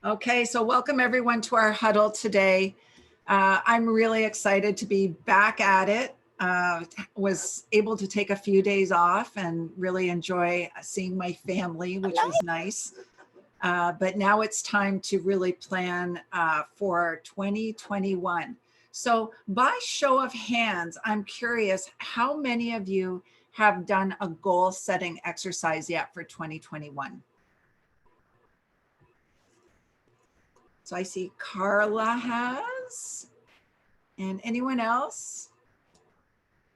Okay, so welcome everyone to our huddle today. I'm really excited to be back at it. Was able to take a few days off and really enjoy seeing my family, which was nice. But now it's time to really plan for 2021. So by show of hands, I'm curious, how many of you have done a goal setting exercise yet for 2021? So I see Carla has, and anyone else?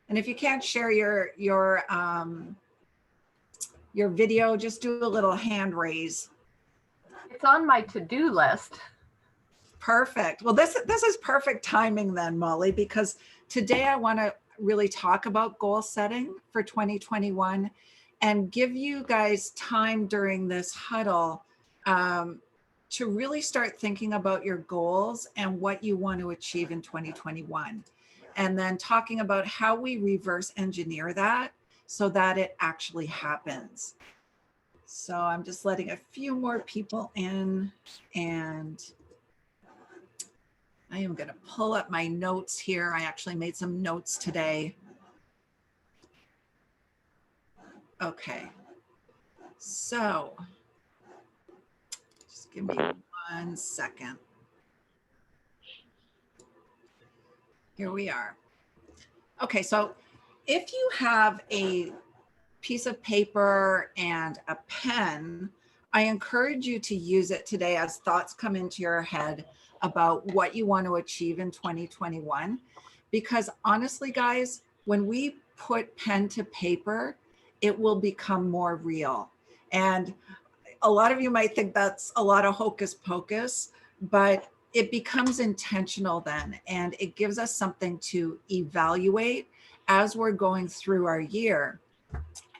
And if you can't share your video, just do a little hand raise. It's on my to-do list. Perfect. Well, this is perfect timing then, Molly, because today I want to really talk about goal setting for 2021 and give you guys time during this huddle to really start thinking about your goals and what you want to achieve in 2021. And then talking about how we reverse engineer that so that it actually happens. So I'm just letting a few more people in, and I am going to pull up my notes here. I actually made some notes today. Okay. So just give me 1 second. Here we are. Okay, so if you have a piece of paper and a pen, I encourage you to use it today as thoughts come into your head about what you want to achieve in 2021. Because honestly, guys, when we put pen to paper, it will become more real. And a lot of you might think that's a lot of hocus pocus, but it becomes intentional then, and it gives us something to evaluate as we're going through our year.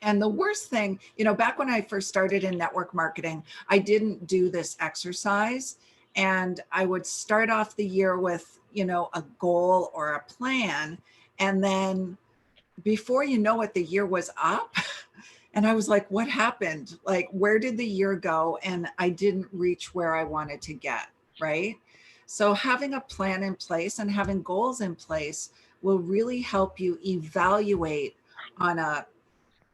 And the worst thing, back when I first started in network marketing, I didn't do this exercise. And I would start off the year with, a goal or a plan. And then before you know it, the year was up. And I was like, what happened? Like, where did the year go? And I didn't reach where I wanted to get, right? So having a plan in place and having goals in place will really help you evaluate on a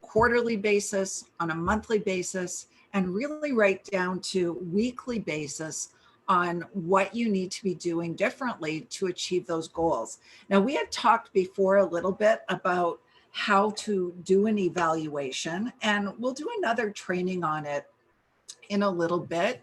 quarterly basis, on a monthly basis, and really right down to weekly basis on what you need to be doing differently to achieve those goals. Now, we had talked before a little bit about how to do an evaluation, and we'll do another training on it in a little bit.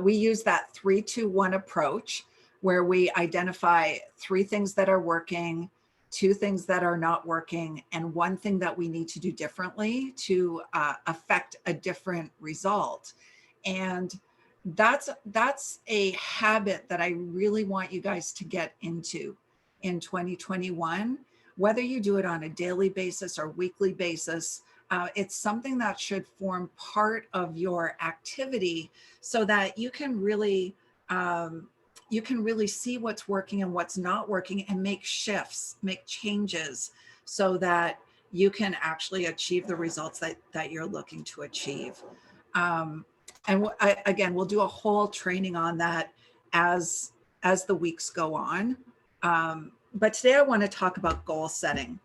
We use that 3-2-1 approach where we identify 3 things that are working, 2 things that are not working, and 1 thing that we need to do differently to affect a different result. And that's a habit that I really want you guys to get into in 2021, whether you do it on a daily basis or weekly basis. It's something that should form part of your activity so that you can really see what's working and what's not working and make shifts, make changes so that you can actually achieve the results that you're looking to achieve. Again, we'll do a whole training on that as the weeks go on. But today I want to talk about goal setting.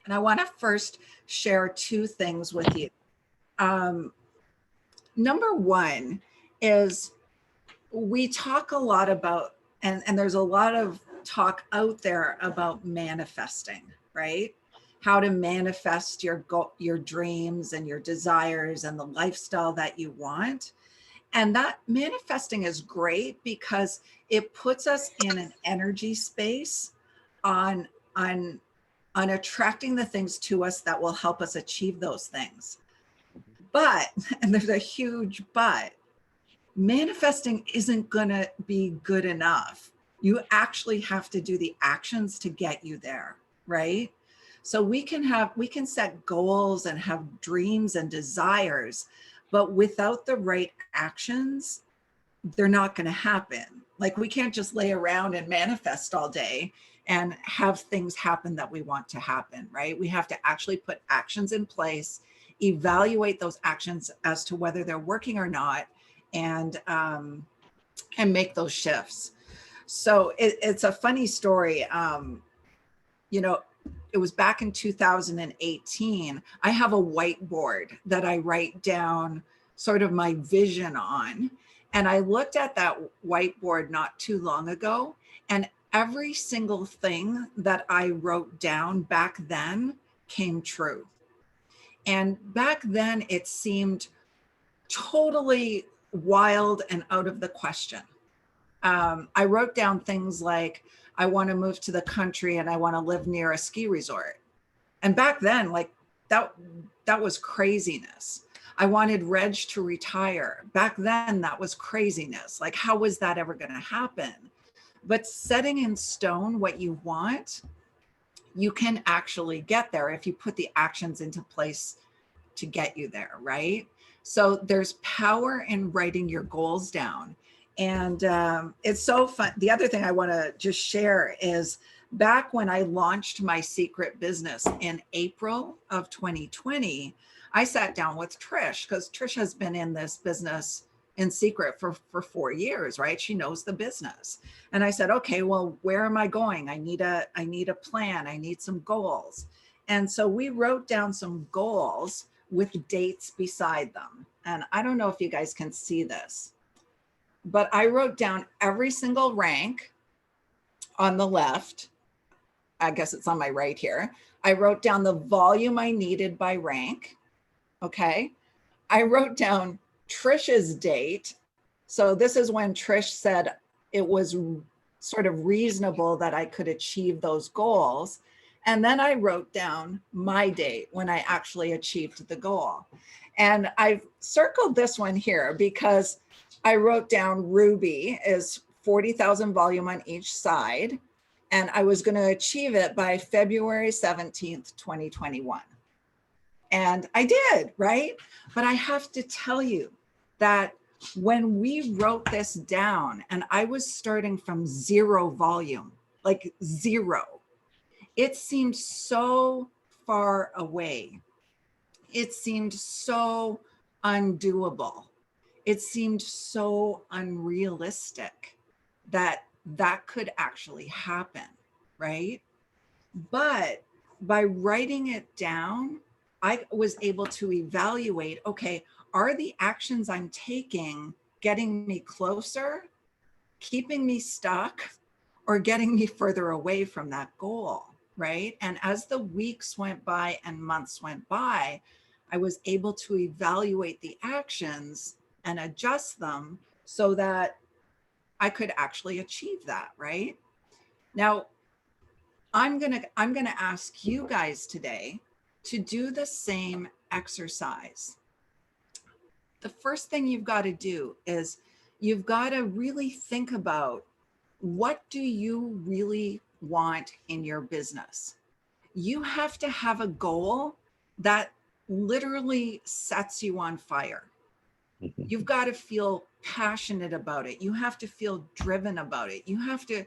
And I want to first share 2 things with you. Number 1 is we talk a lot about, and there's a lot of talk out there about manifesting, right? How to manifest your dreams and your desires and the lifestyle that you want. And that manifesting is great because it puts us in an energy space on attracting the things to us that will help us achieve those things. But, and there's a huge but, manifesting isn't going to be good enough. You actually have to do the actions to get you there, right? So we can set goals and have dreams and desires, but without the right actions, they're not going to happen. Like, we can't just lay around and manifest all day and have things happen that we want to happen, right? We have to actually put actions in place, evaluate those actions as to whether they're working or not, and and make those shifts. So it's a funny story. You know, it was back in 2018. I have a whiteboard that I write down sort of my vision on. And I looked at that whiteboard not too long ago, and every single thing that I wrote down back then came true. And back then it seemed totally wild and out of the question. I wrote down things like, I want to move to the country and I want to live near a ski resort. And back then, like that was craziness. I wanted Reg to retire. Back then, that was craziness. Like, how was that ever going to happen? But setting in stone what you want, you can actually get there if you put the actions into place to get you there, right? So there's power in writing your goals down. And it's so fun. The other thing I want to just share is back when I launched my secret business in April of 2020, I sat down with Trish, because Trish has been in this business in secret for 4 years, right? She knows the business. And I said, okay, well, where am I going? I need a plan. I need some goals. And so we wrote down some goals with dates beside them. And I don't know if you guys can see this, but I wrote down every single rank on the left. I guess it's on my right here. I wrote down the volume I needed by rank. Okay. I wrote down Trisha's date. So this is when Trish said it was sort of reasonable that I could achieve those goals. And then I wrote down my date when I actually achieved the goal. And I've circled this one here because I wrote down Ruby is 40,000 volume on each side. And I was going to achieve it by February 17th, 2021. And I did, right? But I have to tell you that when we wrote this down and I was starting from 0 volume, like 0, it seemed so far away. It seemed so undoable. It seemed so unrealistic that that could actually happen, right? But by writing it down, I was able to evaluate, okay, are the actions I'm taking getting me closer, keeping me stuck, or getting me further away from that goal, right? And as the weeks went by and months went by, I was able to evaluate the actions and adjust them so that I could actually achieve that, right? Now, I'm gonna ask you guys today to do the same exercise. The first thing you've got to do is you've got to really think about, what do you really want in your business? You have to have a goal that literally sets you on fire. You've got to feel passionate about it. You have to feel driven about it. You have to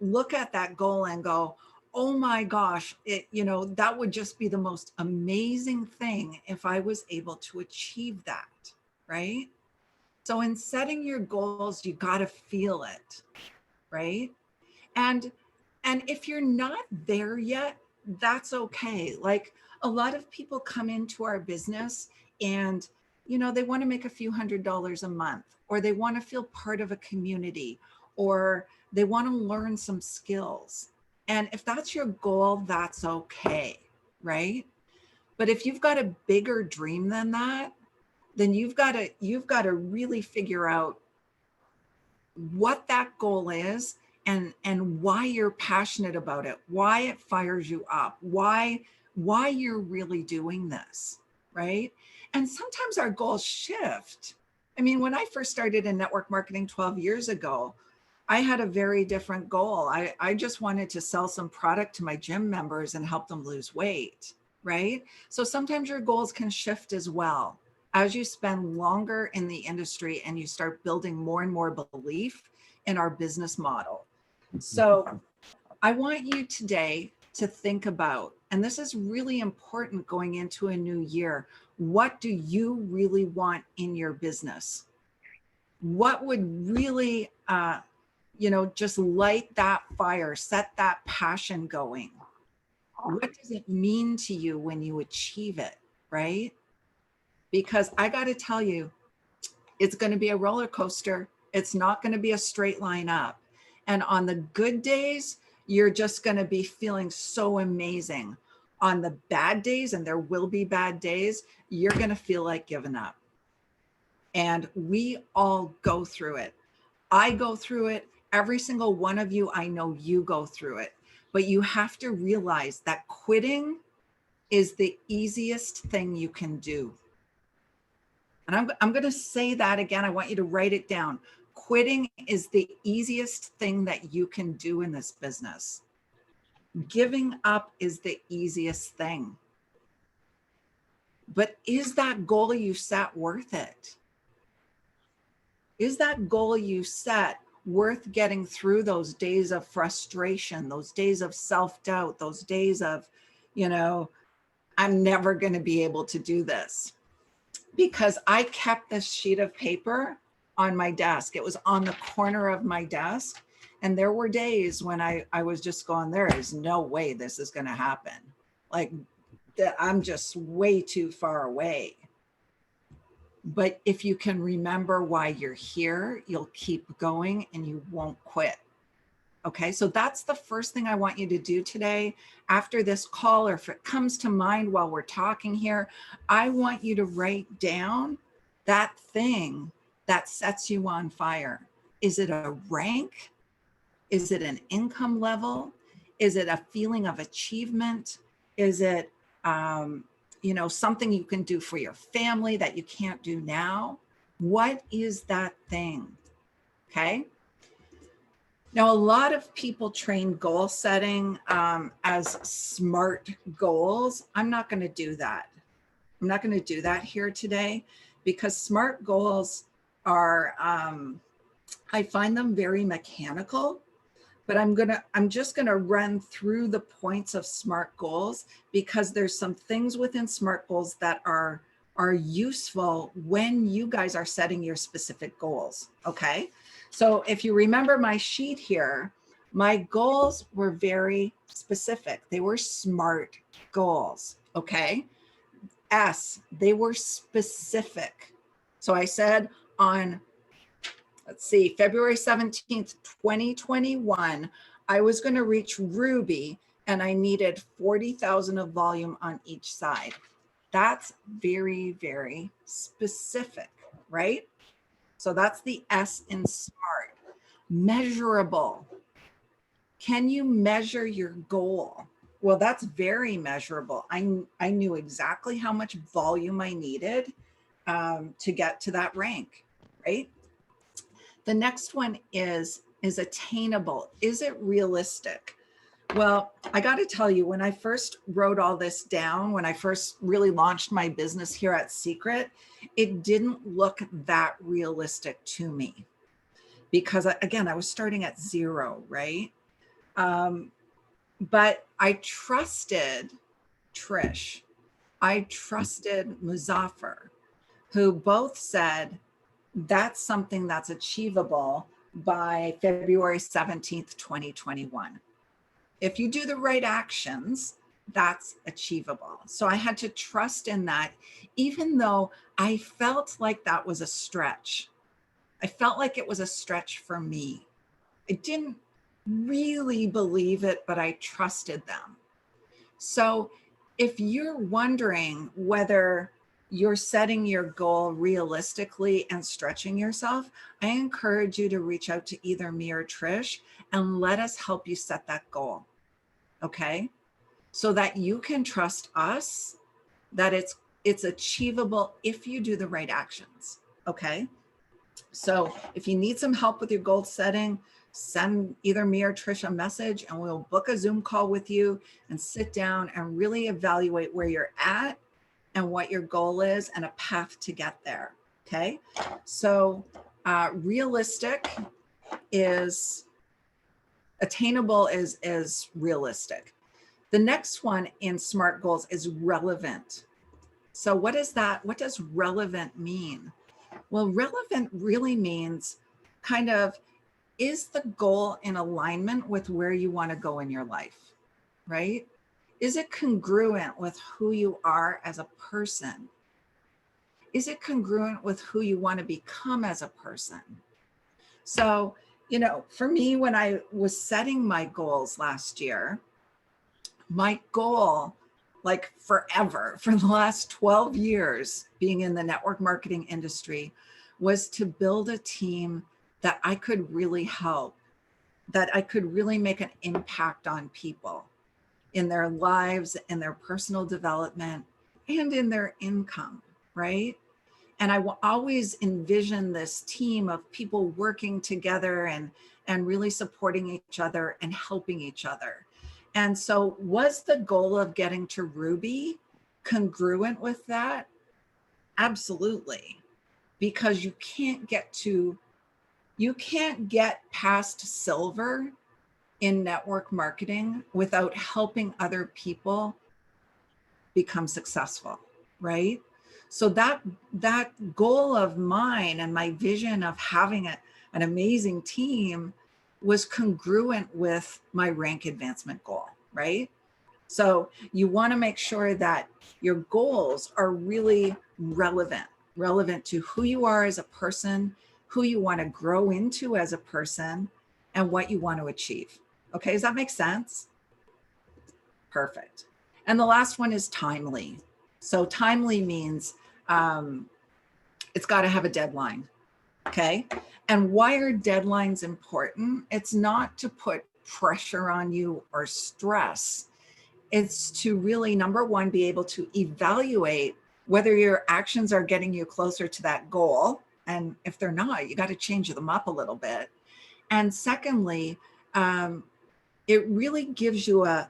look at that goal and go, oh my gosh, that would just be the most amazing thing if I was able to achieve that, right? So in setting your goals, you got to feel it, right? And if you're not there yet, that's okay. Like, a lot of people come into our business and they want to make a few $100s a month, or they want to feel part of a community, or they want to learn some skills. And if that's your goal, that's okay, right? But if you've got a bigger dream than that, then you've got to really figure out what that goal is and why you're passionate about it, why it fires you up, why you're really doing this, right? And sometimes our goals shift. I mean, when I first started in network marketing 12 years ago, I had a very different goal. I just wanted to sell some product to my gym members and help them lose weight, right? So sometimes your goals can shift as well as you spend longer in the industry and you start building more and more belief in our business model. So I want you today to think about, and this is really important going into a new year, what do you really want in your business? What would really, just light that fire, set that passion going? What does it mean to you when you achieve it, right? Because I got to tell you, it's going to be a roller coaster. It's not going to be a straight line up. And on the good days, you're just going to be feeling so amazing. On the bad days, and there will be bad days, you're going to feel like giving up. And we all go through it. I go through it. Every single one of you, I know you go through it. But you have to realize that quitting is the easiest thing you can do. And I'm going to say that again. I want you to write it down. Quitting is the easiest thing that you can do in this business. Giving up is the easiest thing. But is that goal you set worth it? Is that goal you set worth getting through those days of frustration, those days of self-doubt, those days of, I'm never going to be able to do this? Because I kept this sheet of paper on my desk. It was on the corner of my desk. And there were days when I was just going, there is no way this is going to happen. Like, I'm just way too far away. But if you can remember why you're here, you'll keep going and you won't quit. Okay, so that's the first thing I want you to do today after this call, or if it comes to mind while we're talking here, I want you to write down that thing that sets you on fire. Is it a rank? Is it an income level? Is it a feeling of achievement? Is it, something you can do for your family that you can't do now? What is that thing? Okay. Now, a lot of people train goal setting as SMART goals. I'm not going to do that. I'm not going to do that here today because SMART goals are, I find them very mechanical, but I'm just going to run through the points of SMART goals because there's some things within SMART goals that are useful when you guys are setting your specific goals. Okay. So if you remember my sheet here, my goals were very specific. They were SMART goals. Okay. S, they were specific. So I said on, February 17th, 2021, I was going to reach Ruby and I needed 40,000 of volume on each side. That's very, very specific, right? So that's the S in SMART. Measurable. Can you measure your goal? Well, that's very measurable. I knew exactly how much volume I needed to get to that rank, right? The next one is attainable. Is it realistic? Well, I got to tell you, when I first wrote all this down, when I first really launched my business here at Seacret, it didn't look that realistic to me because, again, I was starting at zero, right? But I trusted Trish. I trusted Muzaffar, who both said that's something that's achievable by February 17th, 2021. If you do the right actions, that's achievable. So I had to trust in that, even though I felt like that was a stretch. I felt like it was a stretch for me. I didn't really believe it, but I trusted them. So if you're wondering whether you're setting your goal realistically and stretching yourself, I encourage you to reach out to either me or Trish and let us help you set that goal. Okay? So that you can trust us that it's achievable if you do the right actions. Okay? So if you need some help with your goal setting, send either me or Trish a message and we'll book a Zoom call with you and sit down and really evaluate where you're at and what your goal is and a path to get there. Okay. So realistic is attainable is realistic. The next one in SMART goals is relevant. So what is that? What does relevant mean? Well, relevant really means kind of, is the goal in alignment with where you want to go in your life, right? Is it congruent with who you are as a person? Is it congruent with who you want to become as a person? So, for me, when I was setting my goals last year, my goal, like forever, for the last 12 years being in the network marketing industry, was to build a team that I could really help, that I could really make an impact on people in their lives, in their personal development, and in their income, right? And I will always envision this team of people working together and really supporting each other and helping each other. And so was the goal of getting to Ruby congruent with that? Absolutely. Because you can't get past silver in network marketing without helping other people become successful, right? So that goal of mine and my vision of having an amazing team was congruent with my rank advancement goal, right? So you want to make sure that your goals are really relevant to who you are as a person, who you want to grow into as a person, and what you want to achieve. Okay, does that make sense? Perfect. And the last one is timely. So timely means it's got to have a deadline. Okay. And why are deadlines important? It's not to put pressure on you or stress. It's to really, number one, be able to evaluate whether your actions are getting you closer to that goal. And if they're not, you got to change them up a little bit. And secondly, it really gives you a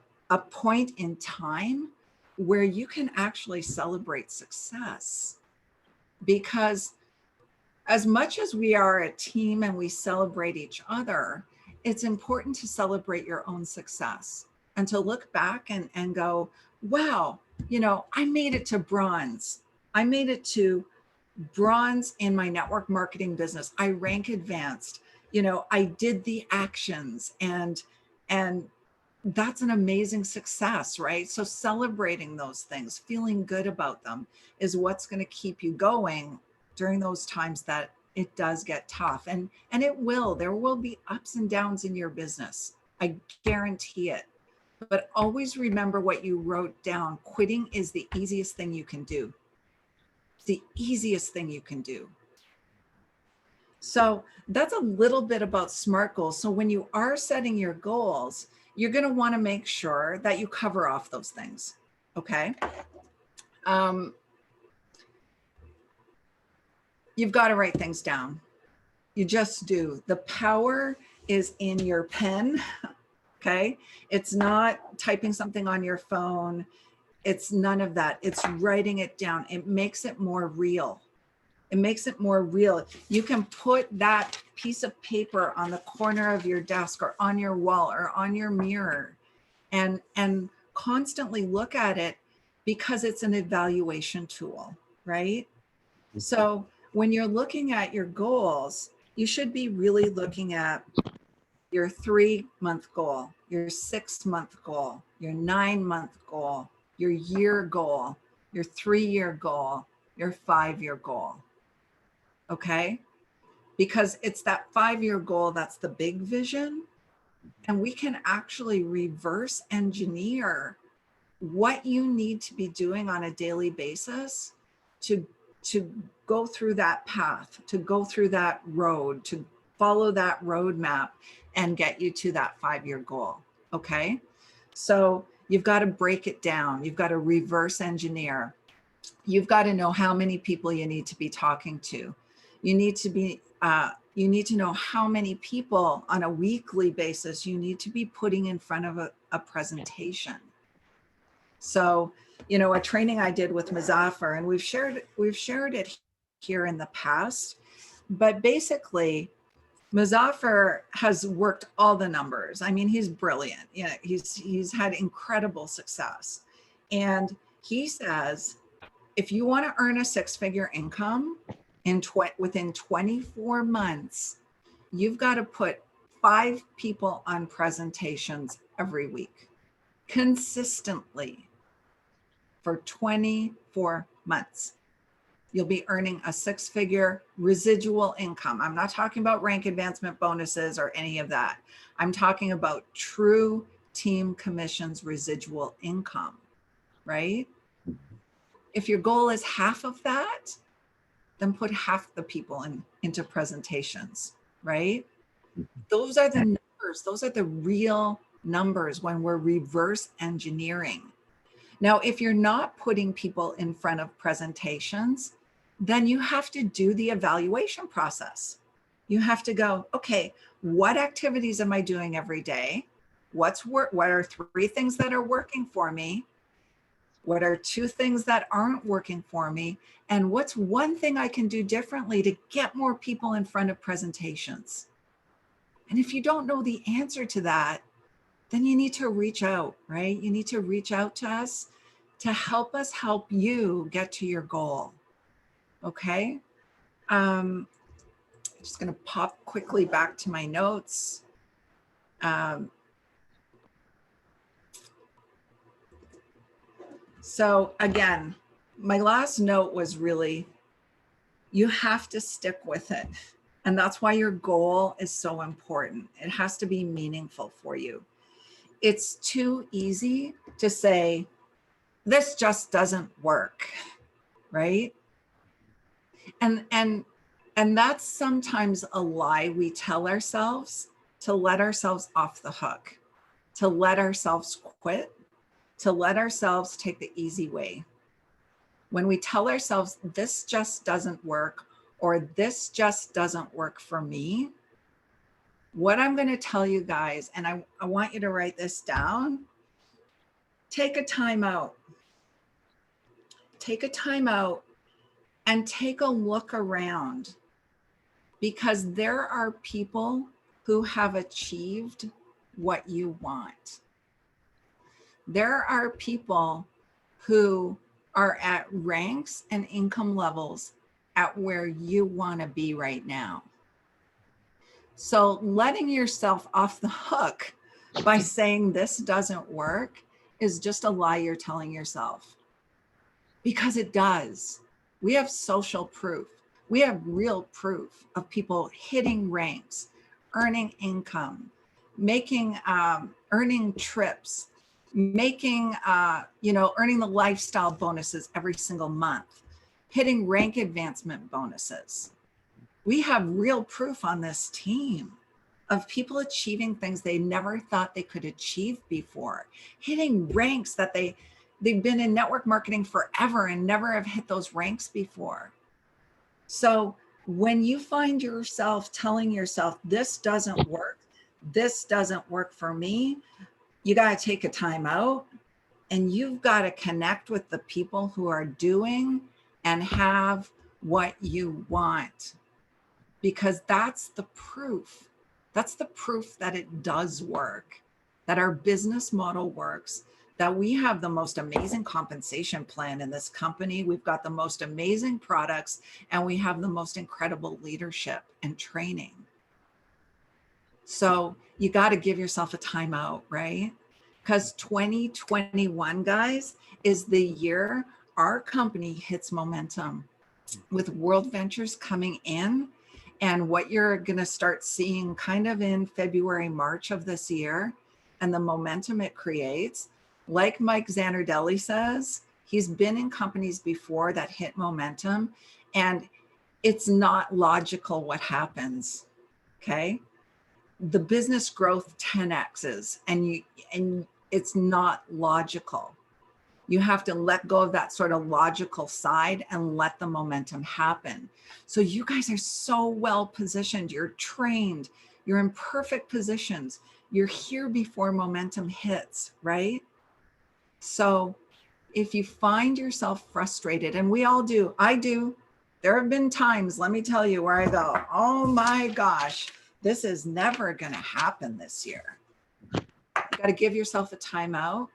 point in time where you can actually celebrate success. Because as much as we are a team and we celebrate each other, it's important to celebrate your own success and to look back and go, wow, I made it to bronze. I made it to bronze in my network marketing business. I rank advanced. I did the actions and that's an amazing success, right? So celebrating those things, feeling good about them is what's going to keep you going during those times that it does get tough. And there will be ups and downs in your business. I guarantee it. But always remember what you wrote down. Quitting is the easiest thing you can do. It's the easiest thing you can do. So that's a little bit about SMART goals. So when you are setting your goals, you're going to want to make sure that you cover off those things. Okay. You've got to write things down. You just do. The power is in your pen. Okay. It's not typing something on your phone. It's none of that. It's writing it down. It makes it more real. It makes it more real. You can put that piece of paper on the corner of your desk or on your wall or on your mirror and constantly look at it because it's an evaluation tool, right? So when you're looking at your goals, you should be really looking at your 3-month goal, your 6-month goal, your 9-month goal, your year goal, your 3-year goal, your 5-year goal. Okay? Because it's that 5-year goal that's the big vision. And we can actually reverse engineer what you need to be doing on a daily basis to go through that path, to go through that road, to follow that roadmap and get you to that 5-year goal. Okay? So you've got to break it down. You've got to reverse engineer. You've got to know how many people you need to be talking to. You need to know how many people on a weekly basis you need to be putting in front of a presentation. So, a training I did with Muzaffar, and we've shared it here in the past, but basically Muzaffar has worked all the numbers. I mean, he's brilliant. He's had incredible success. And he says, if you want to earn a 6-figure income within 24 months, you've got to put 5 people on presentations every week consistently for 24 months. You'll be earning a 6-figure residual income. I'm not talking about rank advancement bonuses or any of that. I'm talking about true team commissions residual income, right? If your goal is half of that, then put half the people into presentations, right? Those are the numbers. Those are the real numbers when we're reverse engineering. Now, if you're not putting people in front of presentations, then you have to do the evaluation process. You have to go, okay, what activities am I doing every day? What are 3 things that are working for me? What are 2 things that aren't working for me? And what's 1 thing I can do differently to get more people in front of presentations? And if you don't know the answer to that, then you need to reach out, right? You need to reach out to us to help us help you get to your goal. Okay. I'm just going to pop quickly back to my notes. So again, my last note was really, you have to stick with it. And that's why your goal is so important. It has to be meaningful for you. It's too easy to say, this just doesn't work, right? And that's sometimes a lie we tell ourselves to let ourselves off the hook, to let ourselves quit, to let ourselves take the easy way. When we tell ourselves this just doesn't work, or this just doesn't work for me, what I'm going to tell you guys, and I want you to write this down, take a time out. Take a time out and take a look around, because there are people who have achieved what you want. There are people who are at ranks and income levels at where you want to be right now. So letting yourself off the hook by saying this doesn't work is just a lie you're telling yourself, because it does. We have social proof. We have real proof of people hitting ranks, earning income, making, earning trips, making, earning the lifestyle bonuses every single month, hitting rank advancement bonuses. We have real proof on this team of people achieving things they never thought they could achieve before, hitting ranks that they've been in network marketing forever and never have hit those ranks before. So when you find yourself telling yourself, this doesn't work for me, you got to take a time out, and you've got to connect with the people who are doing and have what you want, because that's the proof. That's the proof that it does work, that our business model works, that we have the most amazing compensation plan in this company. We've got the most amazing products, and we have the most incredible leadership and training. So you got to give yourself a timeout, right? Because 2021, guys, is the year our company hits momentum with World Ventures coming in. And what you're going to start seeing kind of in February, March of this year, and the momentum it creates, like Mike Zanardelli says, he's been in companies before that hit momentum, and it's not logical what happens, okay? The business growth 10x's, and it's not logical. You have to let go of that sort of logical side and let the momentum happen. So you guys are so well positioned. You're trained. You're in perfect positions. You're here before momentum hits, right? So if you find yourself frustrated, and we all do, I do, there have been times, let me tell you, where I go, oh my gosh, this is never going to happen this year. You got to give yourself a timeout.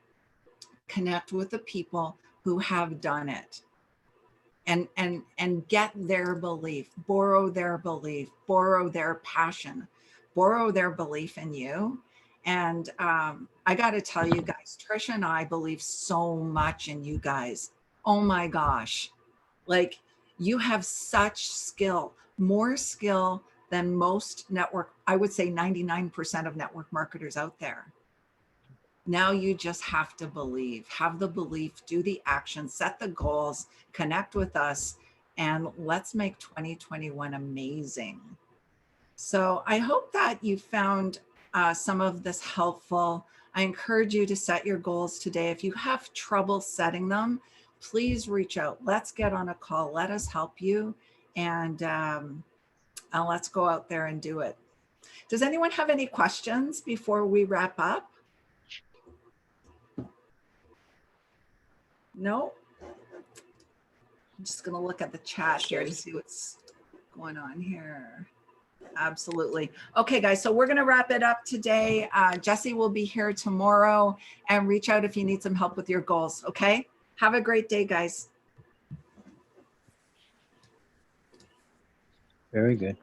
Connect with the people who have done it. and get their belief, borrow their belief, borrow their passion, borrow their belief in you. And I got to tell you guys, Trisha and I believe so much in you guys. Oh my gosh. Like, you have such skill, more skill than most network, I would say 99% of network marketers out there. Now you just have to believe, have the belief, do the action, set the goals, connect with us, and let's make 2021 amazing. So I hope that you found some of this helpful. I encourage you to set your goals today. If you have trouble setting them, please reach out. Let's get on a call. Let us help you. And let's go out there and do it. Does anyone have any questions before we wrap up? No? I'm just going to look at the chat here to see what's going on here. Absolutely. Okay, guys, so we're going to wrap it up today. Jesse will be here tomorrow, and reach out if you need some help with your goals. Okay. Have a great day, guys. Very good.